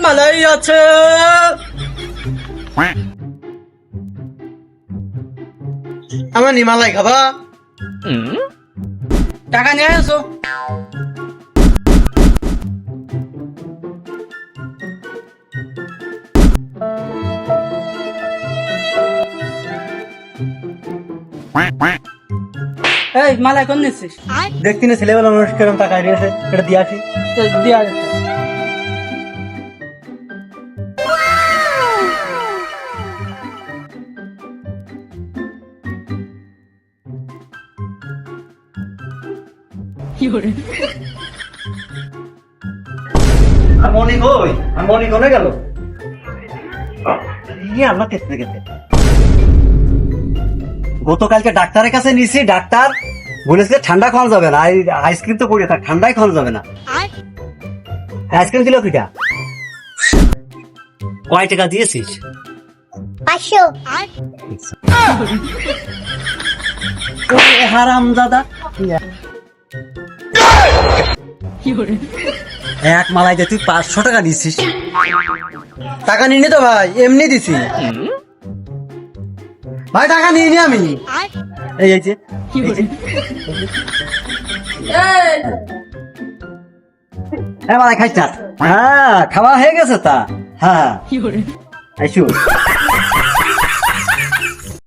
মালাই আছে। আমার নি মালাই খাবা? টাকা নিয়ে আসো। এই মালাই কোন নিচ্ছিস? দেখছি না ছেলেবেলা মানুষ কেরম টাকা নিয়েছে, এটা দিয়ে আসি। দিয়া মনি কই? মনি কোনে গেল? আল্লাহ কেসে গেছে। গতকালকে ডাক্তারের কাছে নিয়েছি, ডাক্তার বলেছে ঠান্ডা খাওয়া যাবে না, আইসক্রিম তো পড়ে থাক, ঠান্ডাই খাওয়া যাবে না। আইসক্রিম দিল কিটা? কয় টাকা দিয়েছিস? 500। হারাম দাদা, এক মালাই দিয়ে তুই 500 টাকা দিচ্ছিস? টাকা নিনি তো ভাই, এমনি দিছি ভাই, টাকা নিয়ে নি আমি। এই যে মালাই খাইছ না? হ্যাঁ, খাওয়া হয়ে গেছে তা। হ্যাঁ, আইসু।